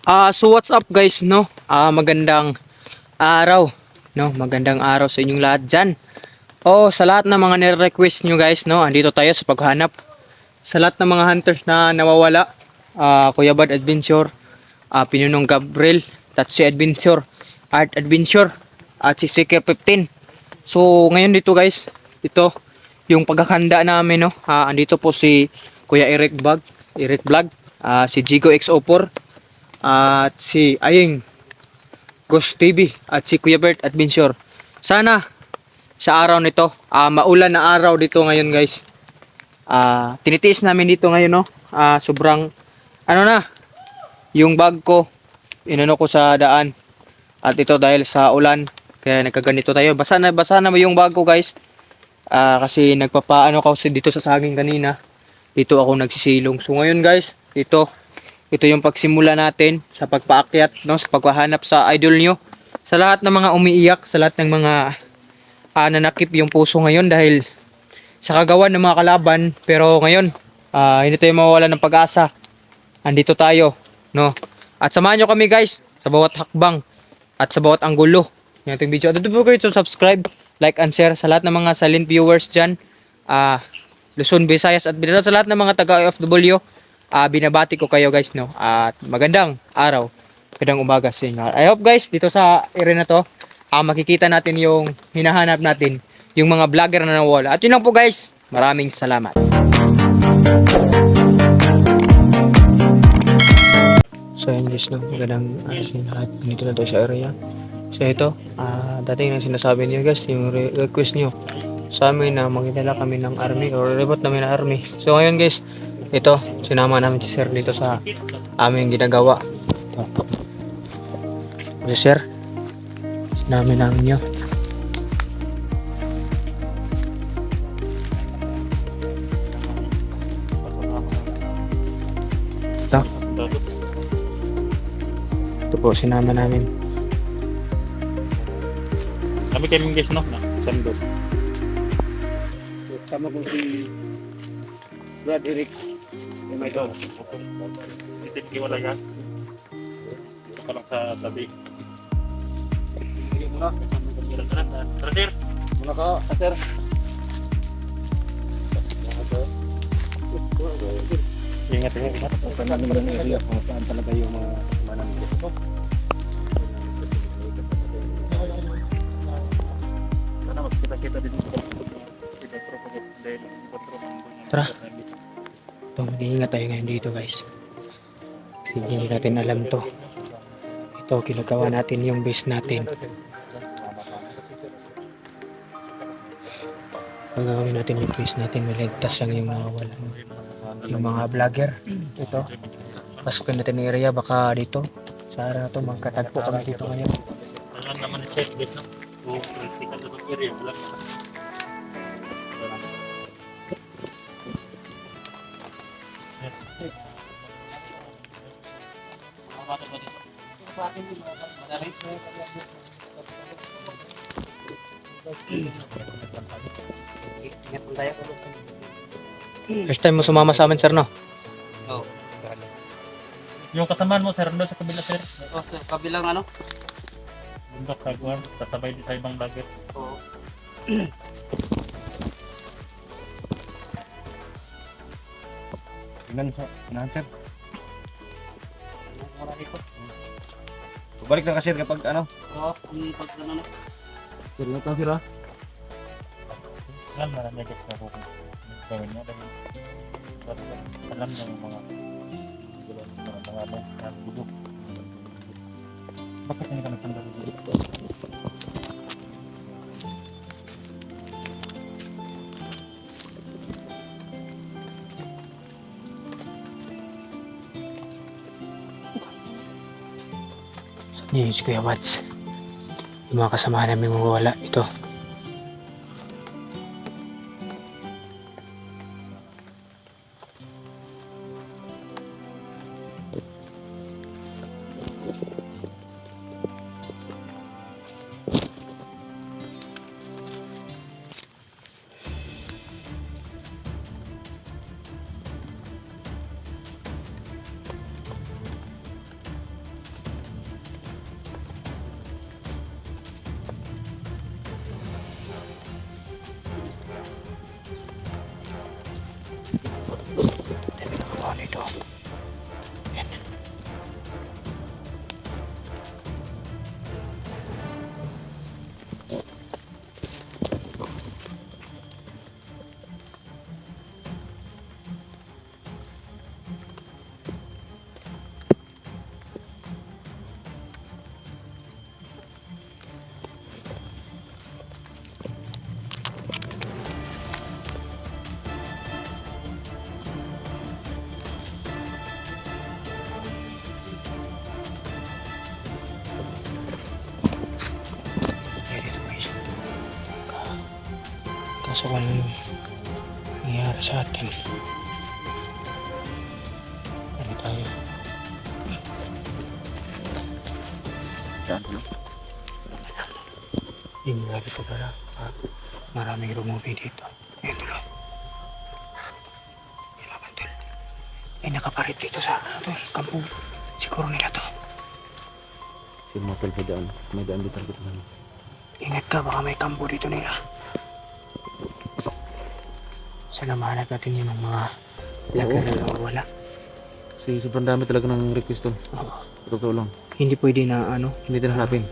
So what's up guys, no? Magandang araw, no? Magandang araw sa inyong lahat diyan. Sa lahat ng mga nire-request nyo guys, no? Andito tayo sa paghanap. Sa lahat ng mga hunters na nawawala, Kuya Bad Adventure, Pinunong Gabriel, Tatsi Adventure, Art Adventure, at si Seeker 15. So ngayon dito guys, ito yung paghahanda namin, no? Andito po si Kuya Eric Vlog, si Jigo XO4, at si Aying Ghost TV, at si Kuya Bert Adventure. Sana sa araw nito, maulan na araw dito ngayon guys. Tinitiis namin dito ngayon, no. Sobrang ano na, yung bag ko inano ko sa daan. At ito dahil sa ulan, kaya nagkaganito tayo. Basa na yung bag ko guys. Kasi nagpapaano kasi dito sa saging kanina. Dito ako nagsisilong. So ngayon guys, ito yung pagsimula natin sa pagpaakyat, no, sa paghahanap sa idol nyo. Sa lahat ng mga umiiyak, sa lahat ng mga nanakip yung puso ngayon dahil sa kagawan ng mga kalaban. Pero ngayon, hindi tayo mawawalan ng pag-asa. Andito tayo, no. At samahan nyo kami guys sa bawat hakbang at sa bawat anggulo ng ating video. Don't forget to subscribe, like and share sa lahat ng mga silent viewers dyan. Luzon, Visayas at Mindanao, sa lahat ng mga taga-OFW. Binabati ko kayo guys, no. At magandang araw, magandang umaga sa inyo. I hope guys dito sa area na to, makikita natin yung hinahanap natin, yung mga vlogger na nawala. At yun lang po guys, maraming salamat. So yun guys, no, magandang lahat. Dito na tayo sa area. So ito, dating nang sinasabi niyo guys, yung request niyo sa amin na magdala kami ng army or rebot namin ng army. So ngayon guys, ito, sinama namin si Sir dito sa aming ginagawa. Ito. Si Sir, sinama namin nyo. Ito. Ito po, sinama namin. Kami kami guys, no? Sando. Sama ko si Brad Eric. May ito. Itik wala ka. Ito ka lang sa tabi. Hindi mo na. Tara, sir. Muna ka, sir. Ingat, ingat. Saan talaga yung mga manang dito? Sana magkita-kita din sa Tara. Ito, mag-iingat tayo ngayon dito guys. Kasi hindi natin alam to. Ito, ginagawa natin yung base natin. Pagawin natin yung base natin, maligtas lang yung nawawala. Yung mga vlogger. Ito, pasukin natin yung area, baka dito sa araw to, magkatagpo kami dito ngayon. Alam naman ni Seth, no? O, critical na area. Alam naman. First time mo sumama sa amin, sir, no? Oo. Yung kasamaan mo, sir, doon sa kabila, sir. Sir, kabilang ano? Bundok, kagwan. Kasabay din sa ibang vlogger. Oo. Tingnan sa unahan sir. Marami ko. Balik na kasi kapag ano. Oo, yung pag ano. Sir, ito sir ah. Alam na lang guys na kung gawin niya dahil alam niya yung mga budok. Bakit hindi ka nagtanda dito? Yan si Kuya Wats. Yung mga kasama namin mawawala. Ito. So kung anong nangyayari sa atin. Ano tayo? Hindi nga dito pala. Maraming rumubi dito. Ayun tuloy. Yan naman tol. Ay nakaparit dito sa tol. Kampong. Siguro nila to. Si Motel may daan dito kita namin. Ingat ka, baka may kampo dito nila. Sana mahanap natin yung mga laga na nawawala. Kasi sobrang dami talaga ng request doon. Oo. Totoo lang. Hindi pwede na ano, Hindi din hanapin.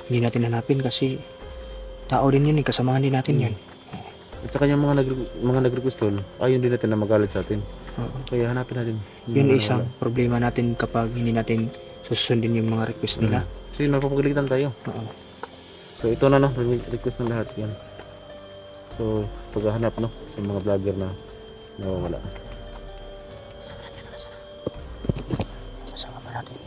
hindi natin hanapin kasi tao din yun, kasamahan din natin yun. At saka yung mga nag-request doon, ayaw din natin na magalit sa atin. Oo. Kaya hanapin natin. Yun mga isang nawawala. problema natin kapag hindi natin susundin yung mga request nila. Kasi mapapagalitan tayo. Oo. So ito na no, request ng lahat yan. So paghahanap no, sa mga vlogger na nawawala. Kasama pa natin.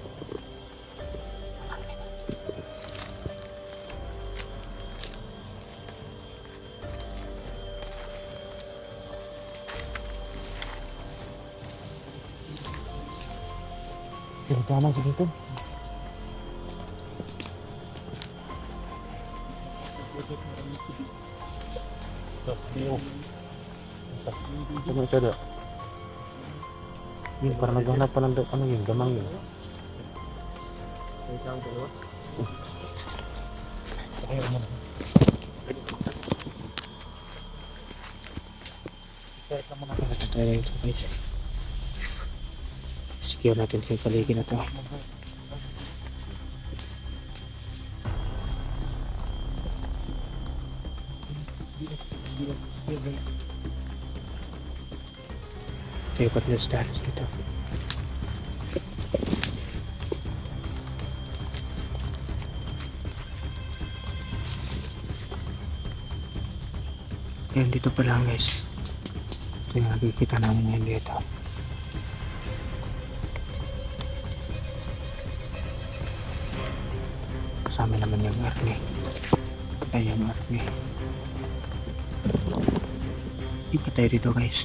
Tama sa dito. Ano siya da? Yun, parang naghanap pa ng ano yun, gamang yun. Ito tayo ito guys. Secure natin yung paligid na to. Ito yung patlas dahil dito. Ayan, dito pa lang guys. Ito yung nakikita namin yan dito. Kasama naman yung army. Ay, yung army. Di pa tayo dito guys.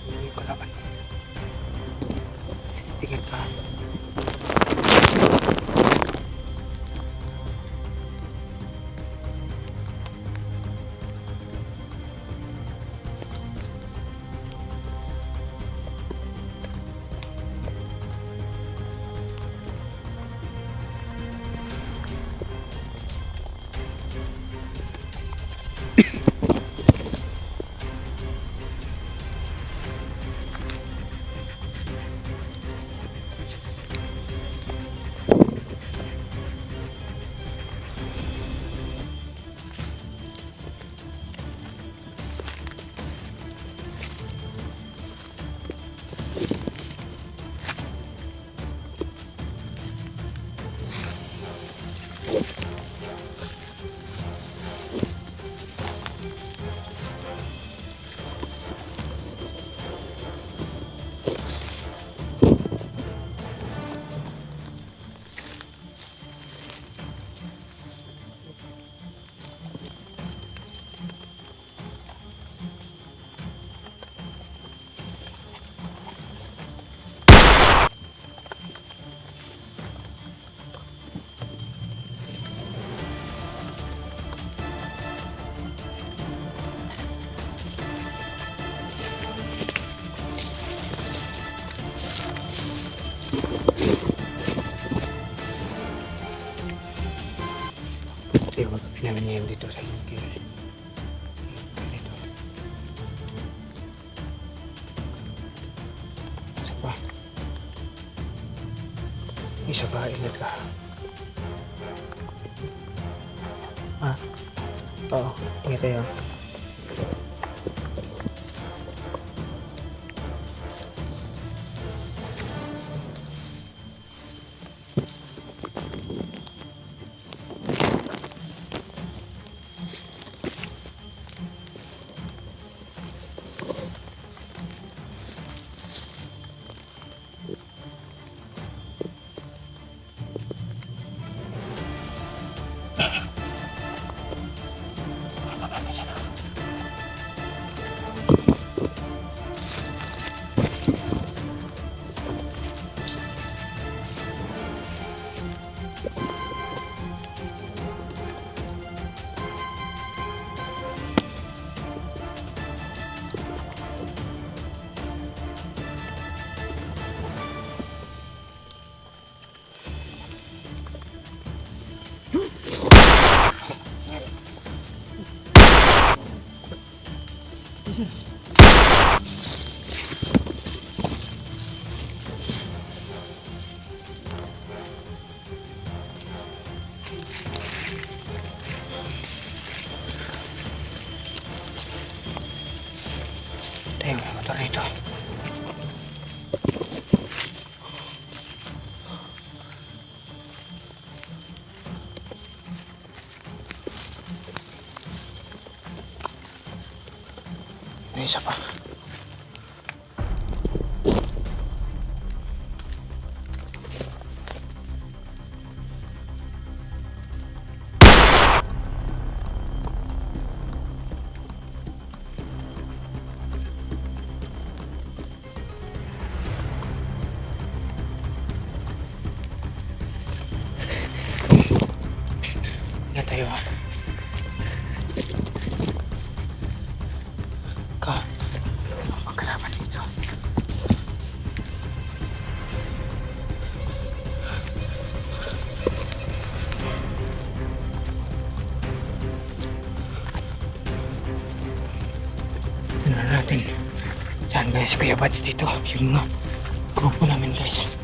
Hindi ko naman. Ingat ka. Ito yung pinaminihan dito sa yung dito. Isa pa. Isa pa, ingat ka. Ah. Oo, ingat tayo. Tayo, may motor rito. May isa pa. Ingat tayo ha. Magkalaban dito. Ano natin? Yan guys, Kuya Bads dito. Yung grupo namin guys.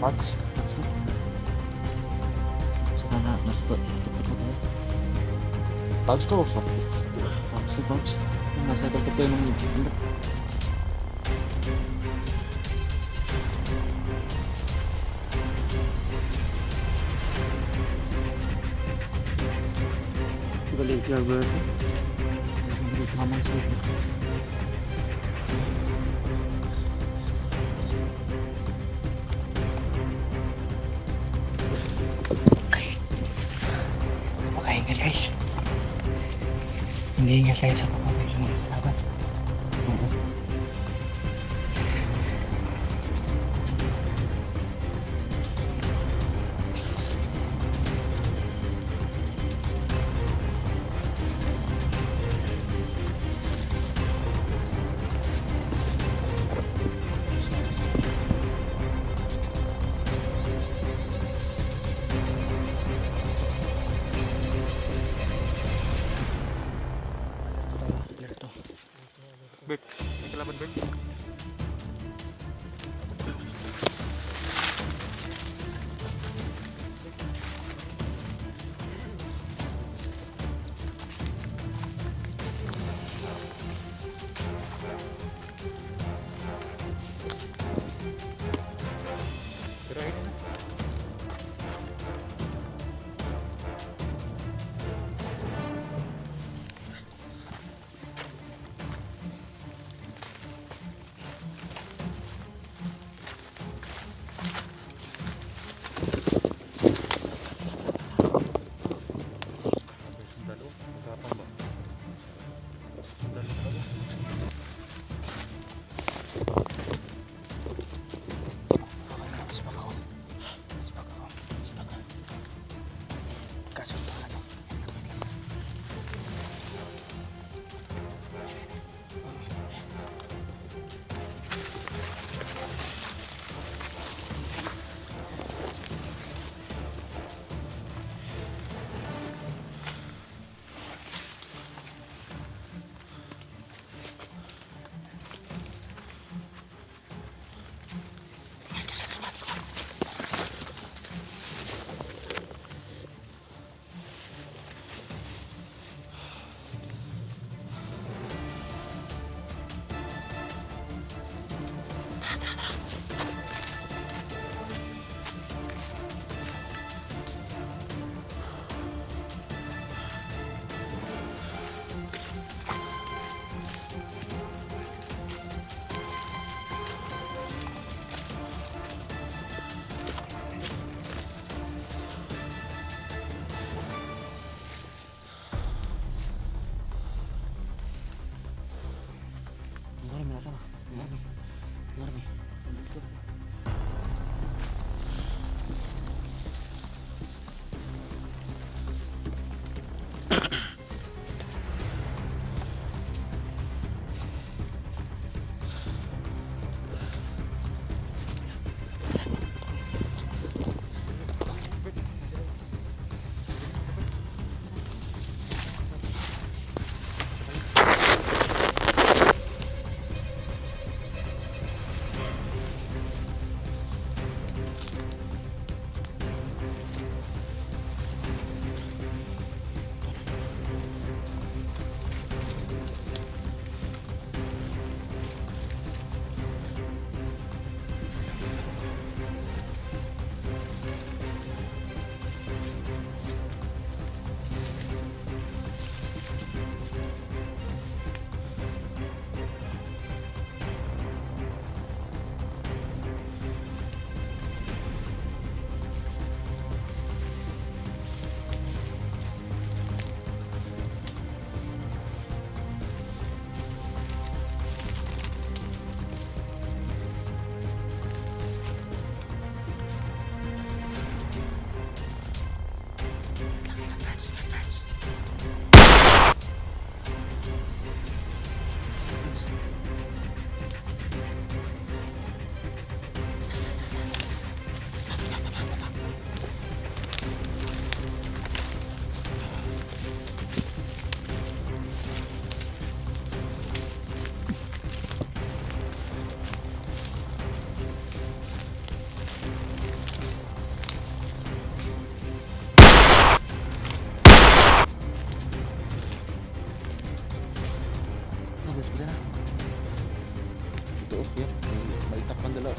Pags. Saka na, nasa to. Pags to, so. Pags to, pags. Nasa ito ko ng ano. Galing ka, Albert. Galing ka naman sa ito. Makahingal guys. Hindi hingal tayo sa pagpapay ng mga kalaban. Oo. Bek, may kalaban, Bek. Sudah na. Ito, ya. May tapan dala.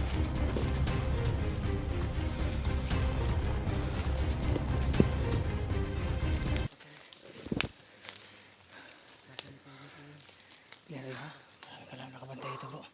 Yan ha. Marami ka lang nakabantay ito bro.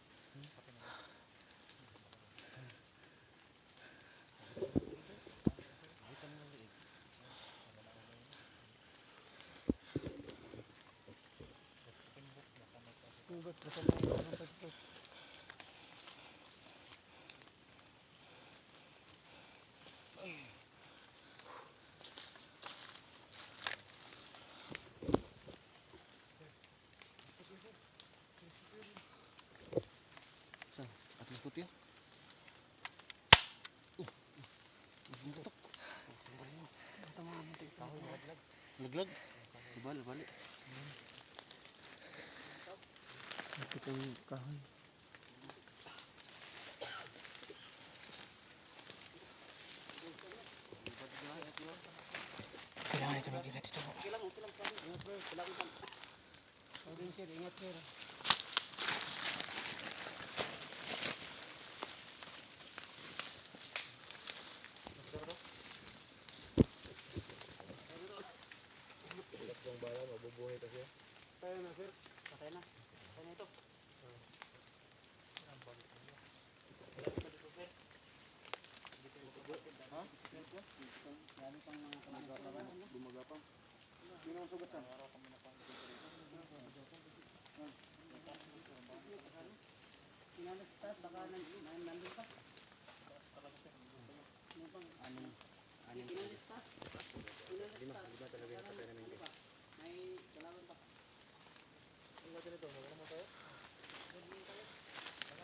Atas putih. Buntok. Laglag. Balik. Ito yung kahoy. Kailangan ito mag-ingat ito po. Ingat sir. Patay na sir. Patay na ito.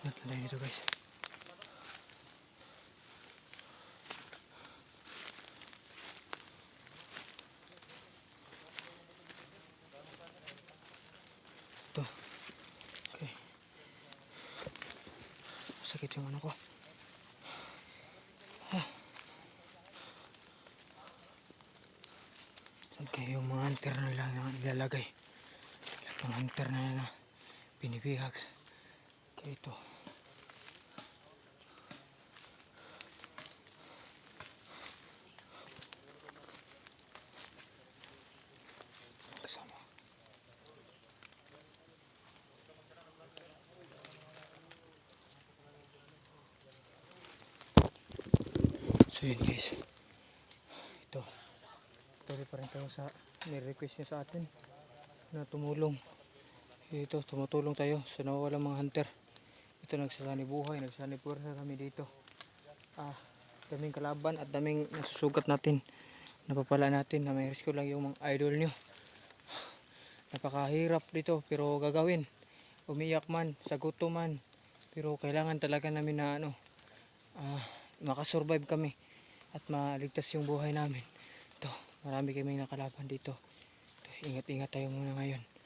Tandaan ito guys. Ito. Okay. Sakit yung ano ko. Okay, yung mga hunter na lang yung ilalagay. Yung hunter na pinibihag. Okay, ito. Kasama. So yun guys. Ito. Tuloy pa rin tayo sa ni-request nyo sa atin na tumulong. Ito, tumutulong tayo sa nawawalang mga hunter. Ito, nagsasani buhay, nagsasani puwersa kami dito. Daming kalaban at daming nasusugat natin. Napapala natin na may rescue lang yung mga idol nyo. Napakahirap dito pero gagawin. Umiyak man, sa gutom man. Pero kailangan talaga namin na makasurvive kami at maligtas yung buhay namin. Ito, marami kaming nakalaban dito. Ito, ingat-ingat tayo muna ngayon.